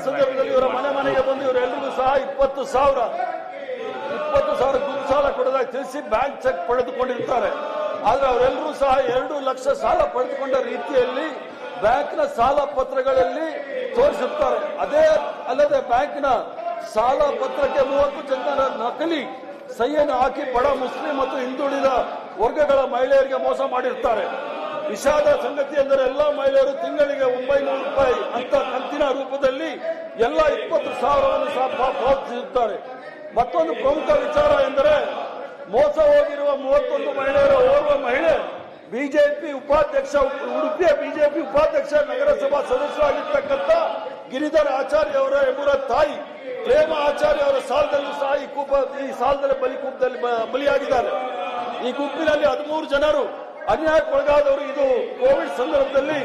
ಸಂದರ್ಭದಲ್ಲಿ ಇವರ ಮನೆಗೆ ಬಂದು ಇವರೆಲ್ಲರಿಗೂ ಸಹ 20,000 ಗುರು ಸಾಲ ಕೊಡೋದಾಗಿ ತಿಳಿಸಿ ಬ್ಯಾಂಕ್ ಚೆಕ್ ಪಡೆದುಕೊಂಡಿರ್ತಾರೆ. ಆದ್ರೆ ಅವರೆಲ್ಲರೂ ಸಹ 2 ಲಕ್ಷ ಸಾಲ ಪಡೆದುಕೊಂಡ ರೀತಿಯಲ್ಲಿ ಬ್ಯಾಂಕ್ನ ಸಾಲ ಪತ್ರಗಳಲ್ಲಿ ತೋರಿಸುತ್ತಾರೆ. ಅದೇ ಅಲ್ಲದೆ ಬ್ಯಾಂಕ್ನ ಸಾಲ ಪತ್ರಕ್ಕೆ 30 ಜನರ ನಕಲಿ ಸಹಿಯನ್ನು ಹಾಕಿ ಬಡ ಮುಸ್ಲಿಂ ಮತ್ತು ಹಿಂದುಳಿದ ವರ್ಗಗಳ ಮಹಿಳೆಯರಿಗೆ ಮೋಸ ಮಾಡಿರ್ತಾರೆ. ವಿಷಾದ ಸಂಗತಿ ಎಂದರೆ ಎಲ್ಲ ಮಹಿಳೆಯರು ತಿಂಗಳಿಗೆ 900 ರೂಪಾಯಿ ಅಂತ ಕಂತಿನ ರೂಪದಲ್ಲಿ ಎಲ್ಲ 20,000 ಸಹ ಪಾವತಿಸುತ್ತಾರೆ. ಮತ್ತೊಂದು ಪ್ರಮುಖ ವಿಚಾರ ಎಂದರೆ ಮೋಸ ಹೋಗಿರುವ 31 ಮಹಿಳೆಯರ ಓರ್ವ ಮಹಿಳೆ ಬಿಜೆಪಿ ಉಪಾಧ್ಯಕ್ಷ, ಉಡುಪಿಯ ಬಿಜೆಪಿ ಉಪಾಧ್ಯಕ್ಷ, ನಗರಸಭಾ ಸದಸ್ಯರಾಗಿರ್ತಕ್ಕಂಥ ಗಿರಿಧರ್ ಆಚಾರ್ಯ ಅವರ ಎಂಬುವರ ತಾಯಿ ಪ್ರೇಮ ಆಚಾರ್ಯ ಅವರ ಸಾಲದಲ್ಲೂ ಸಹ ಈ ಸಾಲದಲ್ಲಿ ಬಲಿಯಾಗಿದ್ದಾರೆ. ಈ ಗುಂಪಿನಲ್ಲಿ 13 ಜನರು ಅನ್ಯಾಯಕ್ಕೊಳಗಾದವರು. ಇದು ಕೋವಿಡ್ ಸಂದರ್ಭದಲ್ಲಿ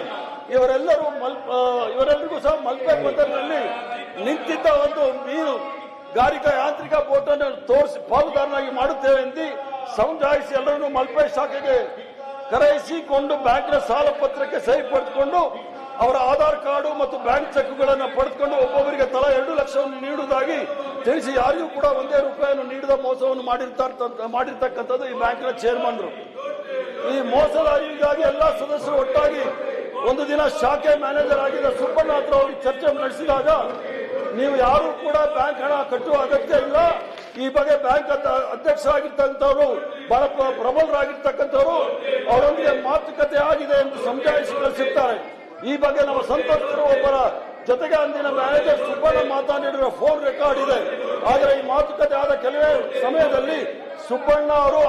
ಇವರೆಲ್ಲರಿಗೂ ಸಹ ಮಲ್ಪೆ ಬಂದರಿನಲ್ಲಿ ನಿಂತಿದ್ದ ಒಂದು ಮೀನುಗಾರಿಕಾ ಯಾಂತ್ರಿಕ ಬೋಟ್ ಅನ್ನು ತೋರಿಸಿ ಪಾಲುದಾರನಾಗಿ ಮಾಡುತ್ತೇವೆ ಎಂದು ಸಮಜಾಯಿಸಿ ಎಲ್ಲರನ್ನು ಮಲ್ಪೆ ಶಾಖೆಗೆ ಕರೆಯಿಸಿಕೊಂಡು ಬ್ಯಾಂಕ್ನ ಸಾಲ ಪತ್ರಕ್ಕೆ ಸಹಿ ಪಡೆದುಕೊಂಡು ಅವರ ಆಧಾರ್ ಕಾರ್ಡು ಮತ್ತು ಬ್ಯಾಂಕ್ ಚೆಕ್ಗಳನ್ನು ಪಡೆದುಕೊಂಡು ಒಬ್ಬೊಬ್ಬರಿಗೆ ತಲಾ 2 ಲಕ್ಷವನ್ನು ನೀಡುವುದಾಗಿ ತಿಳಿಸಿ ಯಾರಿಗೂ ಕೂಡ 1 ರೂಪಾಯಿಯನ್ನು ನೀಡಿದ ಮೋಸವನ್ನು ಮಾಡಿರ್ತಕ್ಕಂಥದ್ದು ಈ ಬ್ಯಾಂಕಿನ ಚೇರ್ಮನ್ರು. ಈ ಮೋಸದ ಅರಿವಿಗಾಗಿ ಎಲ್ಲಾ ಸದಸ್ಯರು ಒಟ್ಟಾಗಿ ಒಂದು ದಿನ ಶಾಖೆ ಮ್ಯಾನೇಜರ್ ಆಗಿದ್ದ ಸುಬ್ಬಣ್ಣ ಹತ್ರ ಅವರಿಗೆ ಚರ್ಚೆ ನಡೆಸಿದಾಗ, ನೀವು ಯಾರು ಕೂಡ ಬ್ಯಾಂಕ್ ಹಣ ಕಟ್ಟುವ ಅಗತ್ಯ ಇಲ್ಲ, ಈ ಬಗ್ಗೆ ಬ್ಯಾಂಕ್ ಅಧ್ಯಕ್ಷರಾಗಿರ್ತಕ್ಕಂಥವರು ಬಹಳ ಪ್ರಬಲರಾಗಿರ್ತಕ್ಕಂಥವರು ಅವರೊಂದಿಗೆ ಮಾತುಕತೆ ಆಗಿದೆ ಎಂದು ಸಮಜಾಯಿಸಿ ಕಳಿಸಿರ್ತಾರೆ. ಈ ಬಗ್ಗೆ ನಮ್ಮ ಸಂತ್ರಸ್ತರು ಒಬ್ಬರ ಜೊತೆಗೆ ಅಂದಿನ ಮ್ಯಾನೇಜರ್ ಸುಬ್ಬಣ್ಣ ಮಾತನಾಡಿರುವ ಫೋನ್ ರೆಕಾರ್ಡ್ ಇದೆ. ಆದರೆ ಈ ಮಾತುಕತೆ ಆದ ಕೆಲವೇ ಸಮಯದಲ್ಲಿ ಸುಬ್ಬಣ್ಣ ಅವರು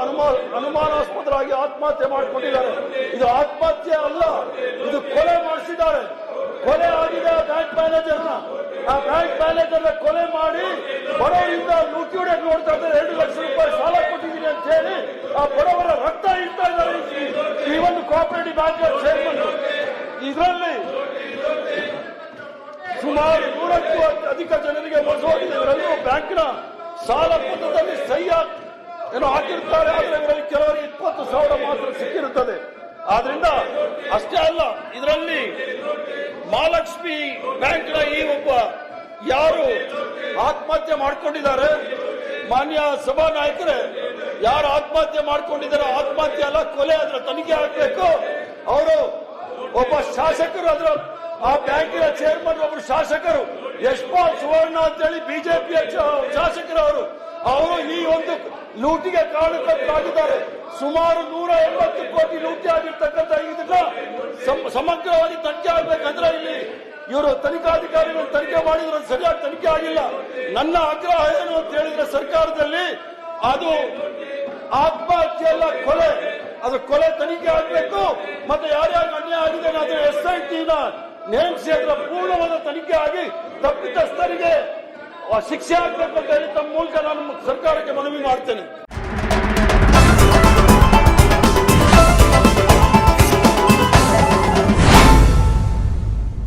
ಅನುಮಾನಾಸ್ಪದರಾಗಿ ಆತ್ಮಹತ್ಯೆ ಮಾಡಿಕೊಂಡಿದ್ದಾರೆ. ಇದು ಆತ್ಮಹತ್ಯೆ ಅಲ್ಲ, ಇದು ಕೊಲೆ ಮಾಡಿಸಿದ್ದಾರೆ. ಕೊಲೆ ಆಗಿದೆ ಆ ಬ್ಯಾಂಕ್ ಮ್ಯಾನೇಜರ್ನ. ಆ ಬ್ಯಾಂಕ್ ಮ್ಯಾನೇಜರ್ನ ಕೊಲೆ ಮಾಡಿ ಬಡವರಿಂದ ಲೂಟಿ ಹೊಡೆಯಕ್ಕೆ ನೋಡ್ತಾ ಇದ್ದಾರೆ. 2 ಲಕ್ಷ ರೂಪಾಯಿ ಸಾಲ ಕೊಟ್ಟಿದ್ದೀನಿ ಅಂತ ಹೇಳಿ ಆ ಬಡವರ ರಕ್ತ ಇಡ್ತಾ ಇದ್ದಾರೆ ಈ ಒಂದು ಕೋಆಪರೇಟಿವ್ ಬ್ಯಾಂಕ್ ಚೇರ್ಮನ್. ಇದರಲ್ಲಿ ಸುಮಾರು 100ಕ್ಕೂ ಅಧಿಕ ಜನರಿಗೆ ಮೋಸ ಹೋಗಿದೆ. ಇವರೆಲ್ಲರೂ ಬ್ಯಾಂಕಿನ ಸಾಲ ಪತ್ರದಲ್ಲಿ ಸಹಿ ಹಾಕಿರುತ್ತಾರೆ. ಆದರೆ ಇವರಲ್ಲಿ ಕೆಲವರಿಗೆ 20,000 ಮಾತ್ರ ಸಿಕ್ಕಿರುತ್ತದೆ. ಆದ್ರಿಂದ ಅಷ್ಟೇ ಅಲ್ಲ, ಇದರಲ್ಲಿ ಮಹಾಲಕ್ಷ್ಮಿ ಬ್ಯಾಂಕ್ನ ಈ ಒಬ್ಬ ಯಾರು ಆತ್ಮಹತ್ಯೆ ಮಾಡಿಕೊಂಡಿದ್ದಾರೆ, ಮಾನ್ಯ ಸಭಾ ನಾಯಕರೇ, ಯಾರು ಆತ್ಮಹತ್ಯೆ ಮಾಡಿಕೊಂಡಿದ್ದಾರೆ, ಆತ್ಮಹತ್ಯೆ ಅಲ್ಲ, ಕೊಲೆ ಆದ್ರೆ ತನಿಖೆ ಆಗಬೇಕು. ಅವರು ಒಬ್ಬ ಶಾಸಕರು, ಅದರ ಆ ಬ್ಯಾಂಕಿನ ಚೇರ್ಮನ್ ಒಬ್ಬರು ಶಾಸಕರು, ಯಶ್ಪಾಲ್ ಸುವರ್ಣ ಅಂತೇಳಿ ಬಿಜೆಪಿಯ ಶಾಸಕರು, ಅವರು ಈ ಒಂದು ಲೂಟಿಗೆ ಕಾರಣಕರ್ತರಾಗಿದ್ದಾರೆ. ಸುಮಾರು 180 ಕೋಟಿ ಲೂಟಿ ಆಗಿರ್ತಕ್ಕಂಥ ಇದನ್ನ ಸಮಗ್ರವಾಗಿ ತನಿಖೆ ಆಗಬೇಕಂದ್ರೆ ಇಲ್ಲಿ ಇವರು ತನಿಖಾಧಿಕಾರಿಗಳು ತನಿಖೆ ಮಾಡಿದ್ರೆ ಸರಿಯಾಗಿ ತನಿಖೆ ಆಗಿಲ್ಲ. ನನ್ನ ಆಗ್ರಹ ಏನು ಅಂತ ಹೇಳಿದ್ರೆ ಸರ್ಕಾರದಲ್ಲಿ ಅದು ಆತ್ಮಹತ್ಯೆ ಅಲ್ಲ, ಕೊಲೆ. ಅದು ಕೊಲೆ ತನಿಖೆ ಆಗಬೇಕು. ಮತ್ತೆ ಯಾರ್ಯಾರು ಅನ್ಯಾಯ ಆಗಿದೆ ಅದು SIT ನೇಮಿಸಿ ಅದರ ಪೂರ್ಣವಾದ ತನಿಖೆ ಆಗಿ ತಪ್ಪಿತಸ್ಥರಿಗೆ ಶಿಕ್ಷೆ ಆಗಬೇಕು ಅಂತ ಹೇಳಿ ತಮ್ಮ ಮೂಲಕ ನಾನು ಸರ್ಕಾರಕ್ಕೆ ಮನವಿ ಮಾಡ್ತೇನೆ.